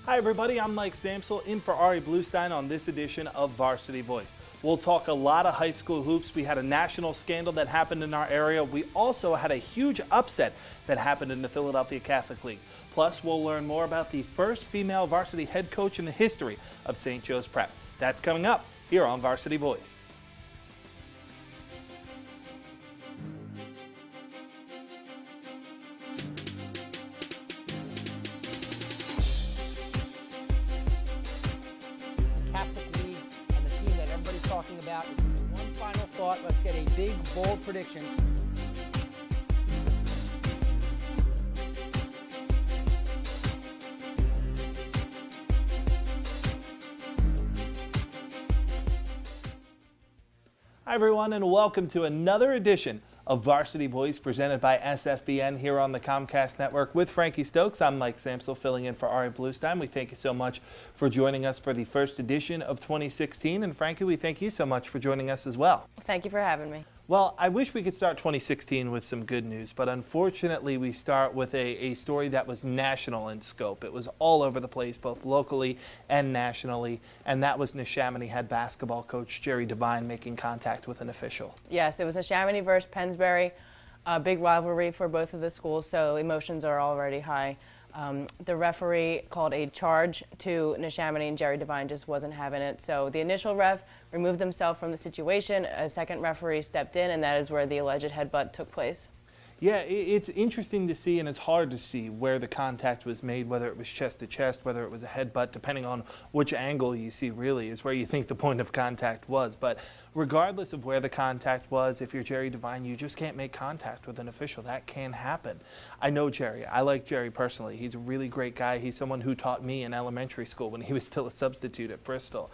Hi everybody, I'm Mike Samsel in for Ari Bluestein on this edition of Varsity Voice. We'll talk a lot of high school hoops. We had a national scandal that happened in our area. We also had a huge upset that happened in the Philadelphia Catholic League. Plus, we'll learn more about the first female varsity head coach in the history of St. Joe's Prep. That's coming up here on Varsity Voice. Talking about one final thought. Let's get a big, bold prediction. Hi everyone, and welcome to another edition of Varsity Voice presented by SFBN here on the Comcast network with Frankie Stokes. I'm Mike Samsel filling in for Ari Bluestein. We thank you so much for joining us for the first edition of 2016. And Frankie, we thank you so much for joining us as well. Thank you for having me. Well, I wish we could start 2016 with some good news, but unfortunately we start with a story that was national in scope. It was all over the place, both locally and nationally, and that was Neshaminy head basketball coach Jerry Devine making contact with an official. Yes, it was Neshaminy versus Pennsbury, a big rivalry for both of the schools, so emotions are already high. The referee called a charge to Neshaminy, and Jerry Devine just wasn't having it. So the initial ref removed himself from the situation. A second referee stepped in, and that is where the alleged headbutt took place. Yeah, it's interesting to see, and it's hard to see where the contact was made, whether it was chest to chest, whether it was a headbutt, depending on which angle you see really is where you think the point of contact was. But regardless of where the contact was, if you're Jerry Devine, you just can't make contact with an official. That can happen. I know Jerry. I like Jerry personally. He's a really great guy. He's someone who taught me in elementary school when he was still a substitute at Bristol.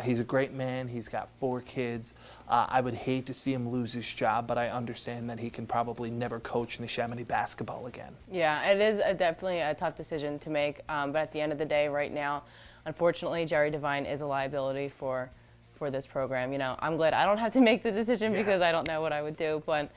He's a great man. He's got 4 kids. I would hate to see him lose his job, but I understand that he can probably never coach Neshaminy basketball again. Yeah, it is definitely a tough decision to make, but at the end of the day, right now, unfortunately, Jerry Devine is a liability for this program. You know, I'm glad I don't have to make the decision because I don't know what I would do, but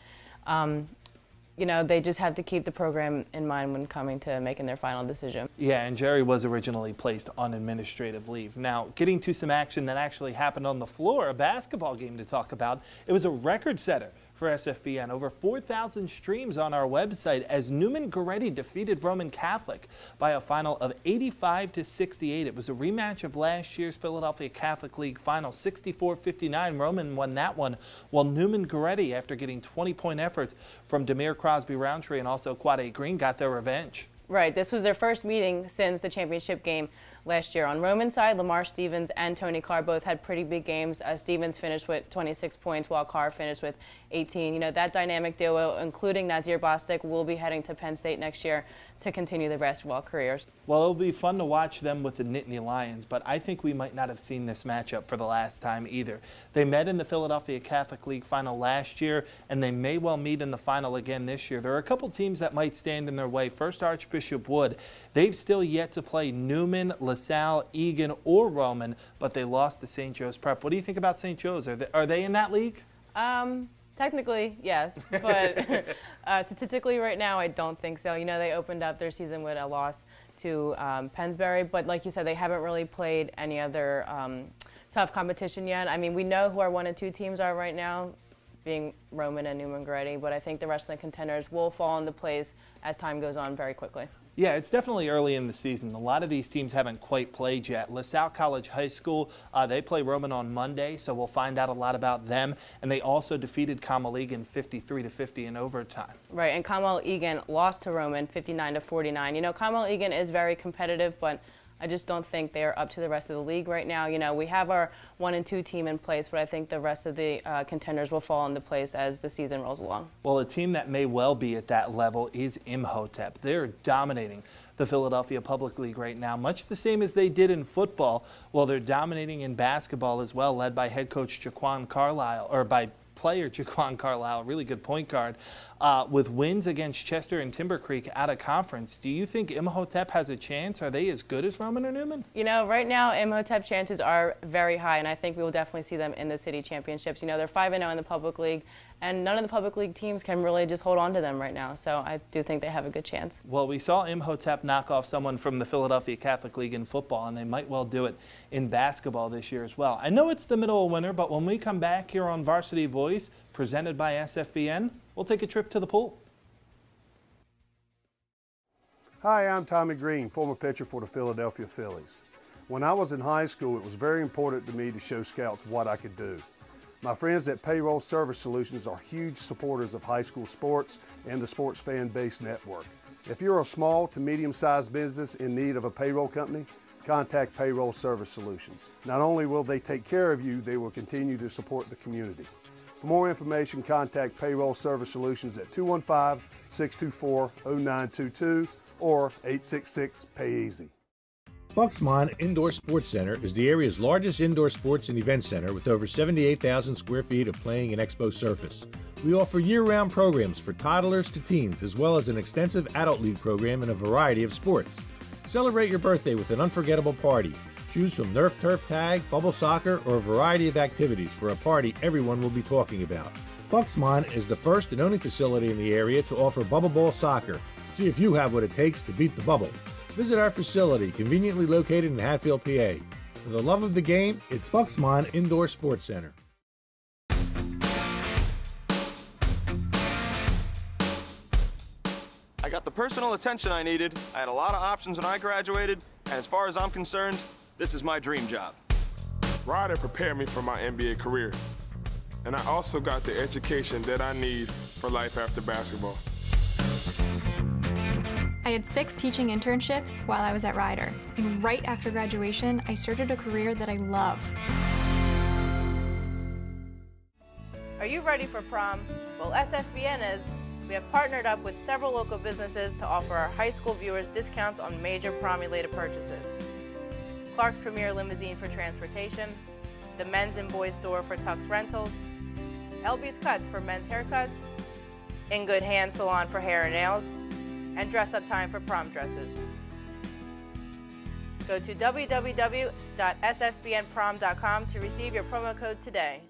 you know, they just have to keep the program in mind when coming to making their final decision. Yeah, and Jerry was originally placed on administrative leave. Now, getting to some action that actually happened on the floor, a basketball game to talk about. It was a record setter for SFBN. Over 4,000 streams on our website as Newman Goretti defeated Roman Catholic by a final of 85-68. It was a rematch of last year's Philadelphia Catholic League final, 64-59. Roman won that one, while Newman Goretti, after getting 20-point efforts from Demir Crosby-Roundtree and also Quade Greene, got their revenge. Right, this was their first meeting since the championship game last year. On Roman's side, Lamar Stevens and Tony Carr both had pretty big games. Stevens finished with 26 points while Carr finished with 18. You know, that dynamic duo, including Nazir Bostic, will be heading to Penn State next year to continue their basketball careers. Well, it'll be fun to watch them with the Nittany Lions, but I think we might not have seen this matchup for the last time either. They met in the Philadelphia Catholic League final last year, and they may well meet in the final again this year. There are a couple teams that might stand in their way. First, Archbishop Wood. They've still yet to play Newman, LaSalle, Egan, or Roman, but they lost to St. Joe's Prep. What do you think about St. Joe's? Are they in that league? Technically, yes, but statistically right now, I don't think so. You know, they opened up their season with a loss to Pennsbury, but like you said, they haven't really played any other tough competition yet. I mean, we know who our 1 and 2 teams are right now, being Roman and Newman Goretti, but I think the rest of the contenders will fall into place as time goes on very quickly. Yeah, it's definitely early in the season. A lot of these teams haven't quite played yet. LaSalle College High School, they play Roman on Monday, so we'll find out a lot about them. And they also defeated Commonwealth Egan 53-50 in overtime. Right, and Commonwealth Egan lost to Roman 59-49. You know, Commonwealth Egan is very competitive, but I just don't think they're up to the rest of the league right now. You know, we have our 1 and 2 team in place, but I think the rest of the contenders will fall into place as the season rolls along. Well, a team that may well be at that level is Imhotep. They're dominating the Philadelphia Public League right now, much the same as they did in football. Well, they're dominating in basketball as well, led by head coach Jaquan Carlisle, or by player Jaquan Carlisle, really good point guard. with wins against Chester and Timber Creek out of conference. Do you think Imhotep has a chance? Are they as good as Roman or Newman? You know, right now Imhotep chances are very high, and I think we will definitely see them in the city championships. You know, they're 5-0 in the public league, and none of the public league teams can really just hold on to them right now. So I do think they have a good chance. Well, we saw Imhotep knock off someone from the Philadelphia Catholic League in football, and they might well do it in basketball this year as well. I know it's the middle of winter, but when we come back here on Varsity Voice, presented by SFBN, we'll take a trip to the pool. Hi, I'm Tommy Greene, former pitcher for the Philadelphia Phillies. When I was in high school, it was very important to me to show scouts what I could do. My friends at Payroll Service Solutions are huge supporters of high school sports and the Sports Fan Base Network. If you're a small to medium-sized business in need of a payroll company, contact Payroll Service Solutions. Not only will they take care of you, they will continue to support the community. For more information, contact Payroll Service Solutions at 215-624-0922 or 866-PAY-EASY. Bucksmont Indoor Sports Center is the area's largest indoor sports and event center with over 78,000 square feet of playing and expo surface. We offer year-round programs for toddlers to teens, as well as an extensive adult league program in a variety of sports. Celebrate your birthday with an unforgettable party. Choose from Nerf Turf Tag, Bubble Soccer, or a variety of activities for a party everyone will be talking about. Bucksmont is the first and only facility in the area to offer bubble ball soccer. See if you have what it takes to beat the bubble. Visit our facility, conveniently located in Hatfield, PA. For the love of the game, it's Bucksmont Indoor Sports Center. I got the personal attention I needed, I had a lot of options when I graduated, and as far as I'm concerned, this is my dream job. Ryder prepared me for my NBA career, and I also got the education that I need for life after basketball. I had 6 teaching internships while I was at Ryder, and right after graduation, I started a career that I love. Are you ready for prom? Well, SFBN is. We have partnered up with several local businesses to offer our high school viewers discounts on major prom-related purchases. Clark's Premier Limousine for transportation, the Men's and Boys Store for tux rentals, LB's Cuts for men's haircuts, In Good Hands Salon for hair and nails, and Dress Up Time for prom dresses. Go to www.sfbnprom.com to receive your promo code today.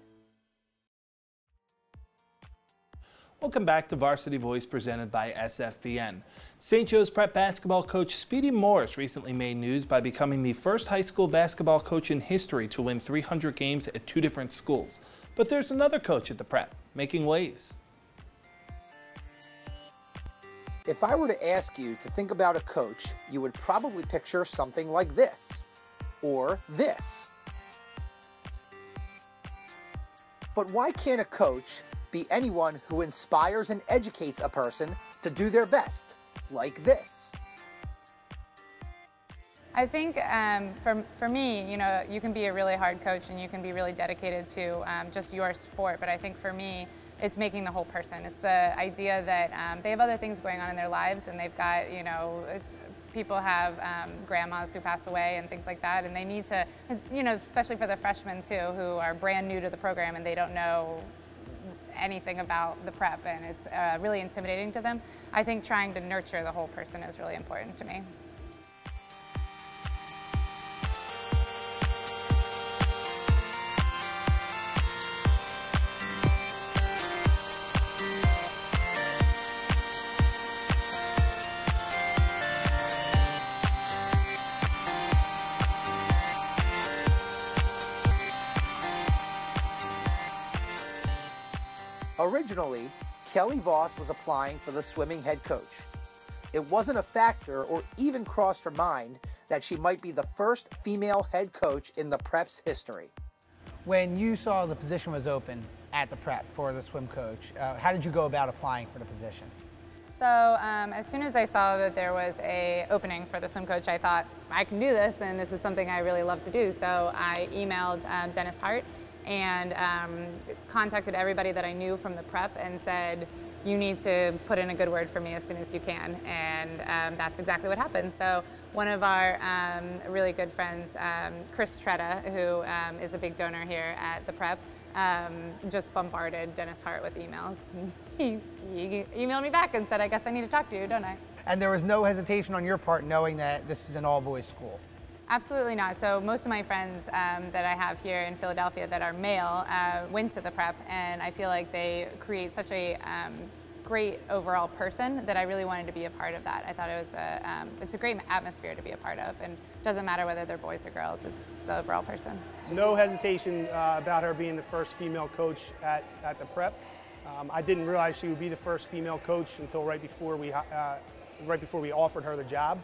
Welcome back to Varsity Voice presented by SFBN. St. Joe's Prep basketball coach Speedy Morris recently made news by becoming the first high school basketball coach in history to win 300 games at 2 different schools. But there's another coach at the Prep making waves. If I were to ask you to think about a coach, you would probably picture something like this, or this. But why can't a coach be anyone who inspires and educates a person to do their best, like this? I think for me, you know, you can be a really hard coach and you can be really dedicated to just your sport, but I think for me, it's making the whole person. It's the idea that they have other things going on in their lives, and they've got, you know, people have grandmas who pass away and things like that, and they need to, you know, especially for the freshmen too, who are brand new to the program and they don't know anything about the prep, and it's really intimidating to them. I think trying to nurture the whole person is really important to me. Originally, Kelley Voss was applying for the swimming head coach. It wasn't a factor or even crossed her mind that she might be the first female head coach in the Prep's history. When you saw the position was open at the Prep for the swim coach, how did you go about applying for the position? So as soon as I saw that there was an opening for the swim coach, I thought, I can do this, and this is something I really love to do. So I emailed Dennis Hart and contacted everybody that I knew from the Prep and said, you need to put in a good word for me as soon as you can. And that's exactly what happened. So one of our really good friends, Chris Tretta, who is a big donor here at the Prep, just bombarded Dennis Hart with emails. He emailed me back and said, I guess I need to talk to you, don't I? And there was no hesitation on your part knowing that this is an all-boys school? Absolutely not. So most of my friends that I have here in Philadelphia that are male went to the prep, and I feel like they create such a great overall person that I really wanted to be a part of that. I thought it was it's a great atmosphere to be a part of, and it doesn't matter whether they're boys or girls, it's the overall person. No hesitation about her being the first female coach at the prep. I didn't realize she would be the first female coach until right before we offered her the job.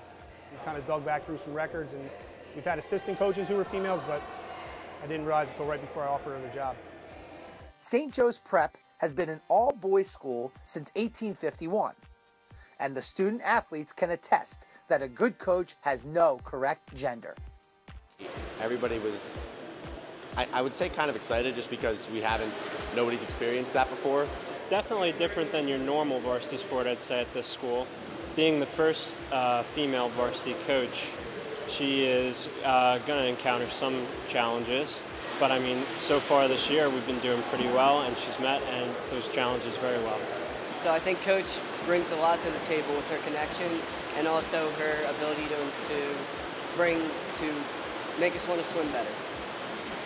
We kind of dug back through some records, and we've had assistant coaches who were females, but I didn't realize until right before I offered her the job. St. Joe's Prep has been an all-boys school since 1851, and the student athletes can attest that a good coach has no correct gender. Everybody was, I would say, kind of excited just because nobody's experienced that before. It's definitely different than your normal varsity sport, I'd say, at this school. Being the first female varsity coach, she is going to encounter some challenges. But I mean, so far this year, we've been doing pretty well, and she's met those challenges very well. So I think Coach brings a lot to the table with her connections and also her ability to make us want to swim better.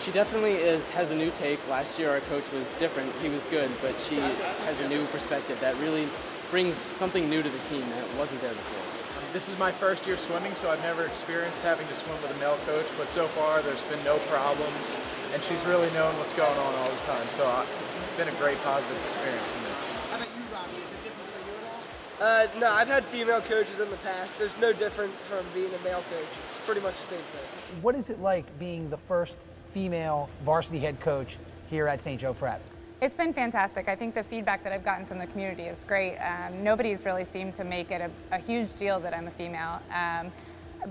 She definitely has a new take. Last year our coach was different. He was good, but she has a new perspective that really brings something new to the team that wasn't there before. This is my first year swimming, so I've never experienced having to swim with a male coach, but so far there's been no problems, and she's really known what's going on all the time, so it's been a great positive experience for me. How about you, Robbie? Is it different for you at all? No, I've had female coaches in the past. There's no different from being a male coach. It's pretty much the same thing. What is it like being the first female varsity head coach here at St. Joe Prep? It's been fantastic. I think the feedback that I've gotten from the community is great. Nobody's really seemed to make it a huge deal that I'm a female.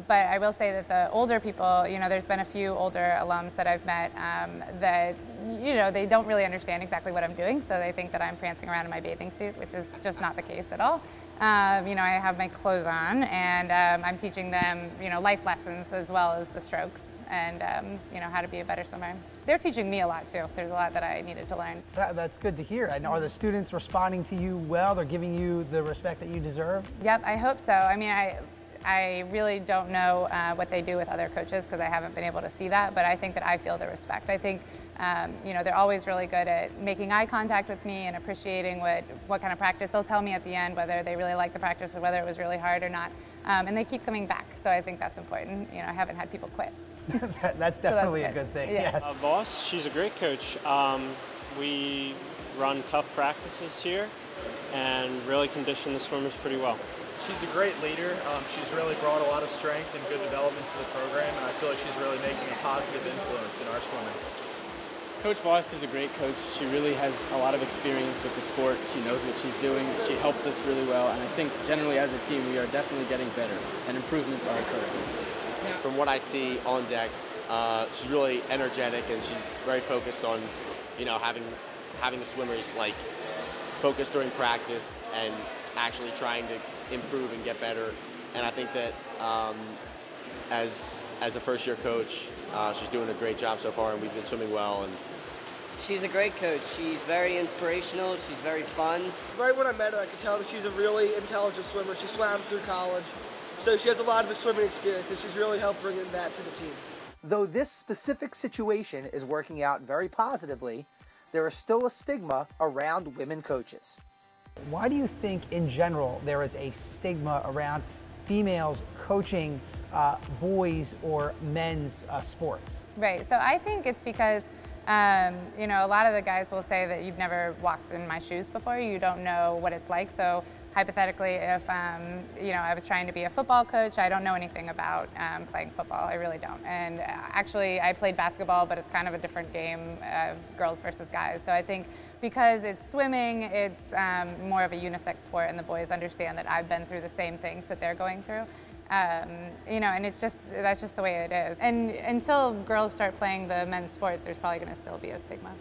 But I will say that the older people, there's been a few older alums that I've met that, they don't really understand exactly what I'm doing, so they think that I'm prancing around in my bathing suit, which is just not the case at all. I have my clothes on, and I'm teaching them, life lessons as well as the strokes, and how to be a better swimmer. They're teaching me a lot too. There's a lot that I needed to learn. That's good to hear. And are the students responding to you well? They're giving you the respect that you deserve? Yep, I hope so. I mean, I really don't know what they do with other coaches because I haven't been able to see that, but I think that I feel the respect. I think, they're always really good at making eye contact with me and appreciating what kind of practice. They'll tell me at the end whether they really like the practice or whether it was really hard or not, and they keep coming back, so I think that's important. I haven't had people quit. That's definitely a good thing, yes. Voss, she's a great coach. We run tough practices here and really condition the swimmers pretty well. She's a great leader. She's really brought a lot of strength and good development to the program, and I feel like she's really making a positive influence in our swimming. Coach Voss is a great coach. She really has a lot of experience with the sport. She knows what she's doing. She helps us really well, and I think generally as a team we are definitely getting better, and improvements are occurring. From what I see on deck, she's really energetic, and she's very focused on, having the swimmers focus during practice and actually trying to improve and get better. And I think that as a first-year coach, she's doing a great job so far, and we've been swimming well. And she's a great coach. She's very inspirational. She's very fun. Right when I met her, I could tell that she's a really intelligent swimmer. She swam through college, so she has a lot of swimming experience, and she's really helped bring that to the team. Though this specific situation is working out very positively, there is still a stigma around women coaches. Why do you think, in general, there is a stigma around females coaching boys or men's sports? Right, so I think it's because, a lot of the guys will say that you've never walked in my shoes before, you don't know what it's like. So hypothetically, if, I was trying to be a football coach, I don't know anything about playing football. I really don't. And actually, I played basketball, but it's kind of a different game, girls versus guys. So I think because it's swimming, it's more of a unisex sport, and the boys understand that I've been through the same things that they're going through. And that's just the way it is. And until girls start playing the men's sports, there's probably going to still be a stigma.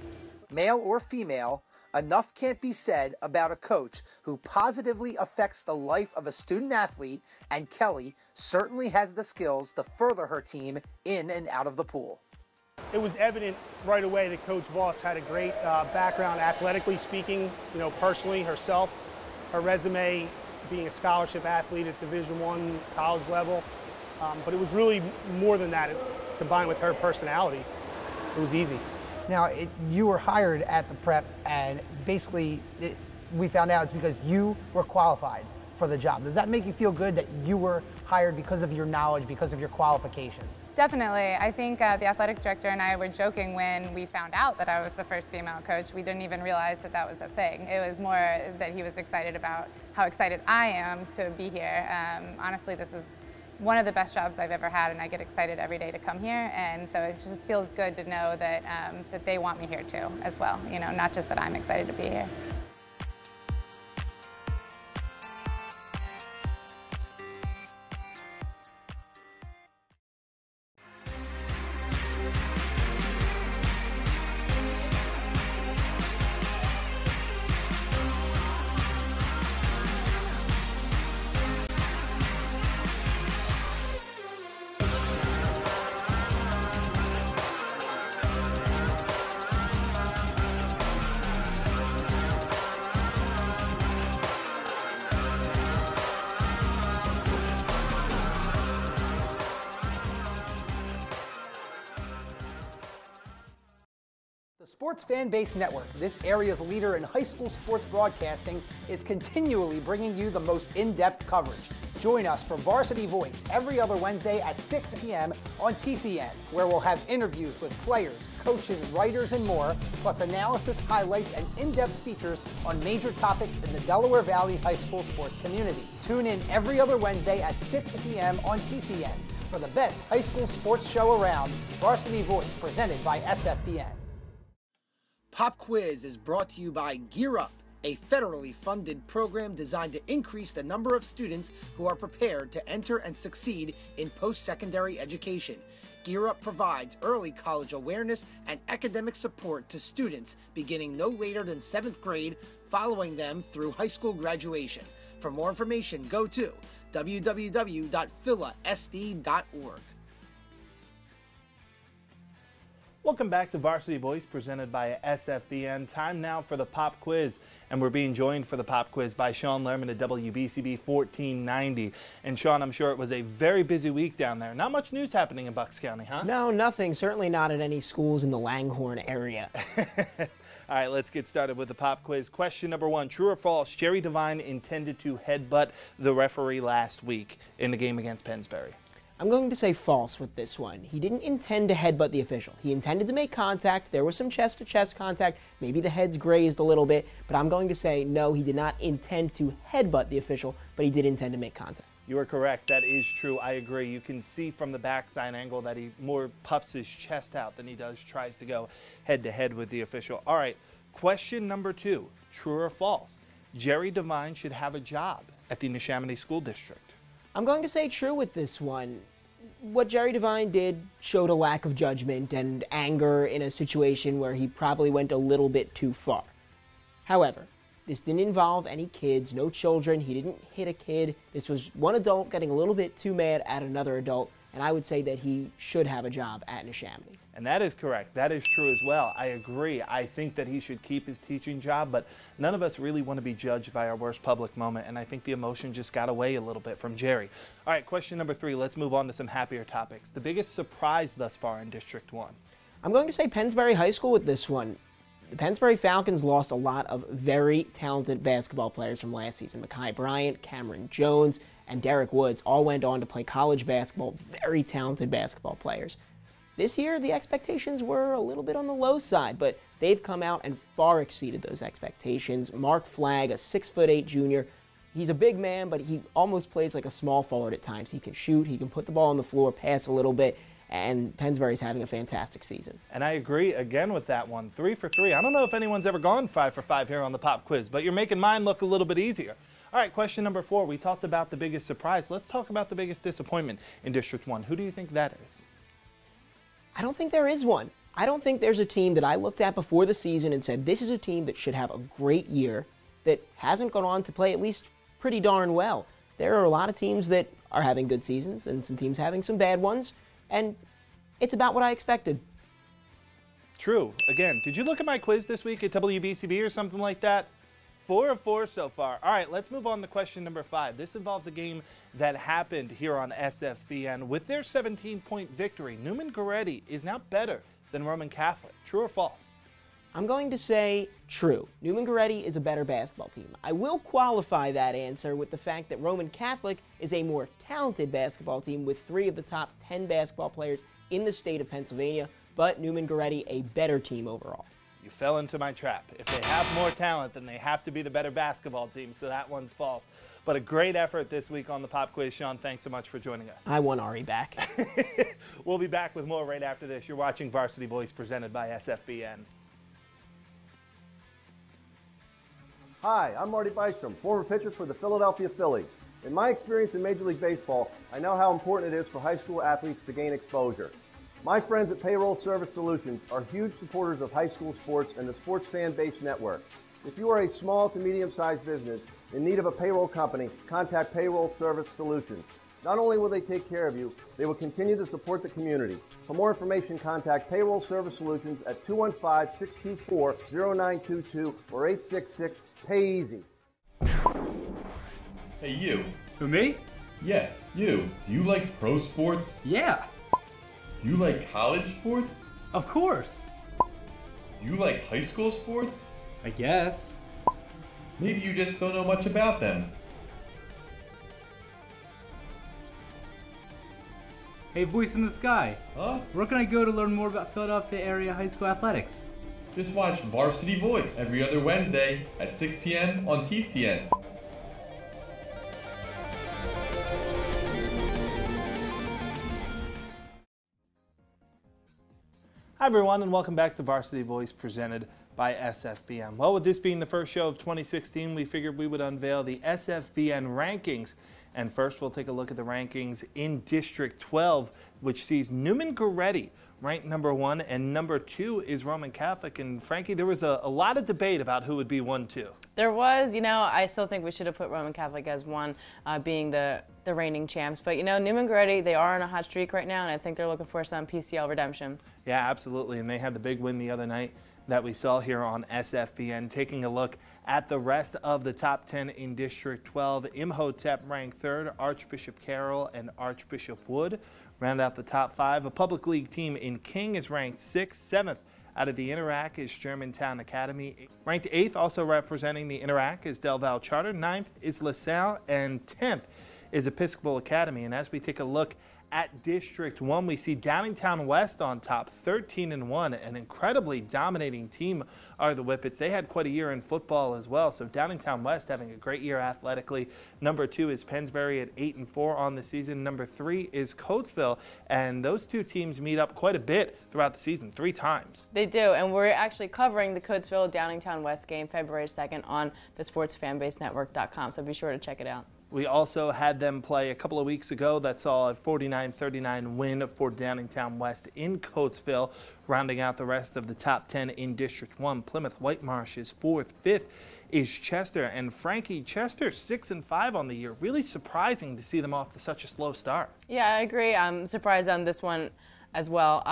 Male or female, enough can't be said about a coach who positively affects the life of a student athlete, and Kelley certainly has the skills to further her team in and out of the pool. It was evident right away that Coach Voss had a great background athletically speaking, you know, personally herself, her resume being a scholarship athlete at Division I college level. But it was really more than that. Combined with her personality, it was easy. Now, you were hired at the prep, and basically we found out it's because you were qualified for the job. Does that make you feel good that you were hired because of your knowledge, because of your qualifications? Definitely. I think the athletic director and I were joking when we found out that I was the first female coach. We didn't even realize that that was a thing. It was more that he was excited about how excited I am to be here. Honestly, this is one of the best jobs I've ever had, and I get excited every day to come here, and so it just feels good to know that that they want me here too as well, you know, not just that I'm excited to be here. The Sports Fan Base Network, this area's leader in high school sports broadcasting, is continually bringing you the most in-depth coverage. Join us for Varsity Voice every other Wednesday at 6 p.m. on TCN, where we'll have interviews with players, coaches, writers, and more, plus analysis, highlights, and in-depth features on major topics in the Delaware Valley high school sports community. Tune in every other Wednesday at 6 p.m. on TCN for the best high school sports show around, Varsity Voice, presented by SFBN. Pop Quiz is brought to you by Gear Up, a federally funded program designed to increase the number of students who are prepared to enter and succeed in post-secondary education. Gear Up provides early college awareness and academic support to students beginning no later than 7th grade, following them through high school graduation. For more information, go to www.philasd.org. Welcome back to Varsity Voice, presented by SFBN. Time now for the Pop Quiz, and we're being joined for the Pop Quiz by Sean Lerman at WBCB 1490. And Sean, I'm sure it was a very busy week down there. Not much news happening in Bucks County, huh? No, nothing. Certainly not at any schools in the Langhorne area. All right, let's get started with the Pop Quiz. Question number 1, true or false, Jerry Devine intended to headbutt the referee last week in the game against Pennsbury? I'm going to say false with this one. He didn't intend to headbutt the official. He intended to make contact. There was some chest-to-chest contact. Maybe the heads grazed a little bit, but I'm going to say no, he did not intend to headbutt the official, but he did intend to make contact. You are correct. That is true. I agree. You can see from the backside angle that he more puffs his chest out than he tries to go head-to-head with the official. All right, question number 2, true or false, Jerry Devine should have a job at the Neshaminy School District? I'm going to say true with this one. What Jerry Devine did showed a lack of judgment and anger in a situation where he probably went a little bit too far. However, this didn't involve any kids, no children. He didn't hit a kid. This was one adult getting a little bit too mad at another adult, and I would say that he should have a job at Neshaminy. And that is correct. That is true as well. I agree. I think that he should keep his teaching job, but none of us really want to be judged by our worst public moment, and I think the emotion just got away a little bit from Jerry. All right, question number 3. Let's move on to some happier topics. The biggest surprise thus far in District 1? I'm going to say Pennsbury High School with this one. The Pennsbury Falcons lost a lot of very talented basketball players from last season. Mekhi Bryant, Cameron Jones, and Derek Woods all went on to play college basketball, very talented basketball players. This year, the expectations were a little bit on the low side, but they've come out and far exceeded those expectations. Marc Flagg, a 6'8" junior, he's a big man, but he almost plays like a small forward at times. He can shoot, he can put the ball on the floor, pass a little bit, and Pennsbury's having a fantastic season. And I agree again with that one. 3 for 3. I don't know if anyone's ever gone 5 for 5 here on the Pop Quiz, but you're making mine look a little bit easier. All right, question number 4. We talked about the biggest surprise. Let's talk about the biggest disappointment in District 1. Who do you think that is? I don't think there is one. I don't think there's a team that I looked at before the season and said, this is a team that should have a great year that hasn't gone on to play at least pretty darn well. There are a lot of teams that are having good seasons and some teams having some bad ones, and it's about what I expected. True. Again, did you look at my quiz this week at WBCB or something like that? 4 of 4 so far. All right, let's move on to question number 5. This involves a game that happened here on SFBN. With their 17-point victory, Neumann Goretti is now better than Roman Catholic. True or false? I'm going to say true. Neumann Goretti is a better basketball team. I will qualify that answer with the fact that Roman Catholic is a more talented basketball team with 3 of the top 10 basketball players in the state of Pennsylvania, but Neumann Goretti a better team overall. You fell into my trap. If they have more talent, then they have to be the better basketball team, so that one's false. But a great effort this week on the pop quiz. Sean, thanks so much for joining us. I won Ari back. We'll be back with more right after this. You're watching Varsity Voice presented by SFBN. Hi, I'm Marty Bystrom, former pitcher for the Philadelphia Phillies. In my experience in Major League Baseball, I know how important it is for high school athletes to gain exposure. My friends at Payroll Service Solutions are huge supporters of high school sports and the Sports Fan Base Network. If you are a small to medium-sized business in need of a payroll company, contact Payroll Service Solutions. Not only will they take care of you, they will continue to support the community. For more information, contact Payroll Service Solutions at 215-624-0922 or 866-PAY-EASY. Hey, you. Who, me? Yes, you. Do you like pro sports? Yeah. Do you like college sports? Of course. Do you like high school sports? I guess. Maybe you just don't know much about them. Hey, voice in the sky. Huh? Where can I go to learn more about Philadelphia area high school athletics? Just watch Varsity Voice every other Wednesday at 6 p.m. on TCN. Hi everyone, and welcome back to Varsity Voice presented by SFBN. Well, with this being the first show of 2016, we figured we would unveil the SFBN rankings. And first, we'll take a look at the rankings in District 12, which sees Neumann Goretti ranked number 1, and number 2 is Roman Catholic. And Frankie, there was a lot of debate about who would be 1-2. There was, I still think we should have put Roman Catholic as 1, being the reigning champs. But, Neumann Goretti, they are on a hot streak right now, and I think they're looking for some PCL redemption. Yeah, absolutely. And they had the big win the other night that we saw here on SFBN. Taking a look at the rest of the top 10 in District 12, Imhotep ranked 3rd, Archbishop Carroll and Archbishop Wood round out the top 5. A public league team in King is ranked 6th. 7th out of the Interac is Germantown Academy. Ranked 8th, also representing the Interac, is Del Val Charter. 9th is LaSalle, and 10th is Episcopal Academy. And as we take a look at District 1, we see Downingtown West on top, 13-1. An incredibly dominating team are the Whippets. They had quite a year in football as well, so Downingtown West having a great year athletically. Number 2 is Pennsbury at 8-4 on the season. Number 3 is Coatesville, and those two teams meet up quite a bit throughout the season, 3 times. They do, and we're actually covering the Coatesville-Downingtown West game February 2nd on the sportsfanbasenetwork.com, so be sure to check it out. We also had them play a couple of weeks ago. That saw a 49-39 win for Downingtown West in Coatesville, rounding out the rest of the top 10 in District 1. Plymouth Whitemarsh is 4th. 5th is Chester. And Frankie, Chester 6-5 on the year. Really surprising to see them off to such a slow start. Yeah, I agree. I'm surprised on this one as well.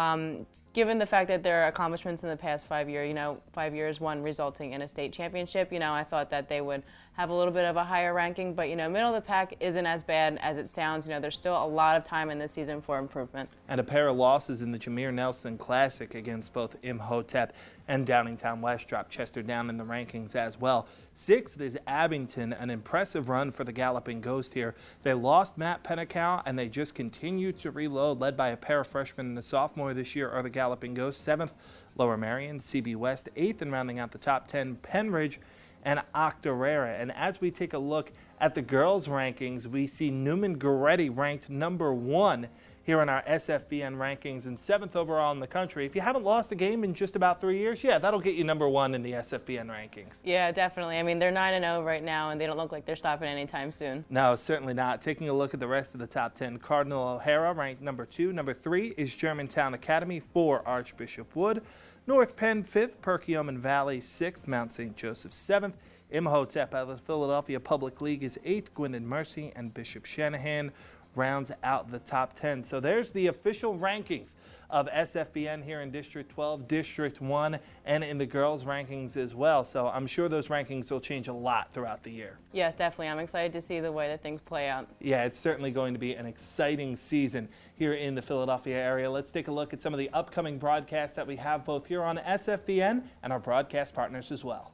Given the fact that their accomplishments in the past 5 years, 5 years, one resulting in a state championship, I thought that they would have a little bit of a higher ranking. But, middle of the pack isn't as bad as it sounds. There's still a lot of time in this season for improvement. And a pair of losses in the Jameer Nelson Classic against both Imhotep and Downingtown West dropped Chester down in the rankings as well. 6th is Abington, an impressive run for the Galloping Ghost here. They lost Matt Pennicow, and they just continue to reload, led by a pair of freshmen and a sophomore this year are the Galloping Ghosts. 7th, Lower Merion, CB West. 8th, and rounding out the top 10, Penridge and Octorara. And as we take a look at the girls' rankings, we see Neumann Goretti ranked number 1 here in our SFBN rankings and 7th overall in the country. If you haven't lost a game in just about 3 years, yeah, that'll get you number 1 in the SFBN rankings. Yeah, definitely. I mean, they're 9-0 right now, and they don't look like they're stopping anytime soon. No, certainly not. Taking a look at the rest of the top 10, Cardinal O'Hara ranked number 2. Number 3 is Germantown Academy. 4, Archbishop Wood. North Penn 5th, Perkiomen Valley 6th, Mount St. Joseph 7th. Imhotep out of the Philadelphia Public League is 8th, Gwynedd Mercy and Bishop Shanahan. rounds out the top 10. So there's the official rankings of SFBN here in District 12, District 1, and in the girls' rankings as well. So I'm sure those rankings will change a lot throughout the year. Yes, definitely. I'm excited to see the way that things play out. Yeah, it's certainly going to be an exciting season here in the Philadelphia area. Let's take a look at some of the upcoming broadcasts that we have both here on SFBN and our broadcast partners as well.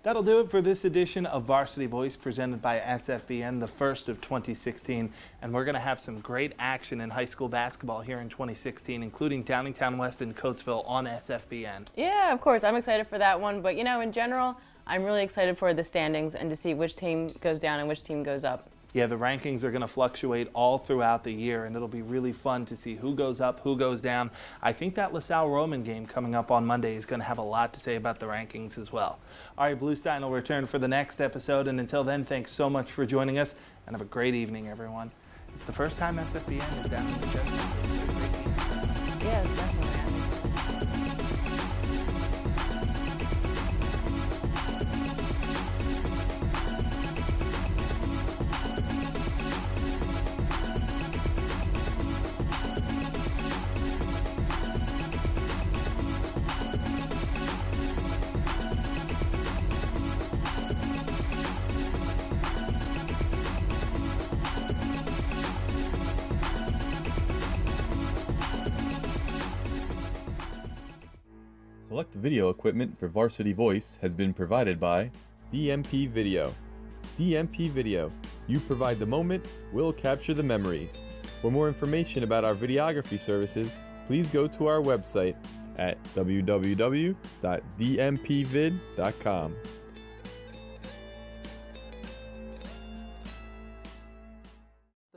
That'll do it for this edition of Varsity Voice presented by SFBN, the first of 2016. And we're going to have some great action in high school basketball here in 2016, including Downingtown West and Coatesville on SFBN. Yeah, of course. I'm excited for that one. But, you know, in general, I'm really excited for the standings and to see which team goes down and which team goes up. Yeah, the rankings are going to fluctuate all throughout the year, and it'll be really fun to see who goes up, who goes down. I think that LaSalle-Roman game coming up on Monday is going to have a lot to say about the rankings as well. All right, Bluestein will return for the next episode, and until then, thanks so much for joining us, and have a great evening, everyone. It's the first time SFBN is down in the chest. Yeah, definitely. Select video equipment for Varsity Voice has been provided by DMP Video. DMP Video. You provide the moment, we'll capture the memories. For more information about our videography services, please go to our website at www.dmpvid.com.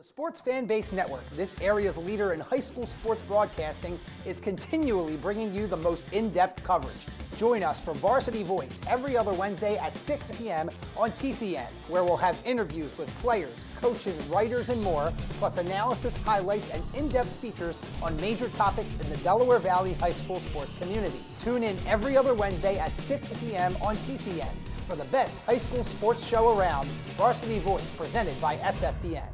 Sports Fan Base Network, this area's leader in high school sports broadcasting, is continually bringing you the most in-depth coverage. Join us for Varsity Voice every other Wednesday at 6 p.m. on TCN, where we'll have interviews with players, coaches, writers, and more, plus analysis, highlights, and in-depth features on major topics in the Delaware Valley high school sports community. Tune in every other Wednesday at 6 p.m. on TCN for the best high school sports show around, Varsity Voice, presented by SFBN.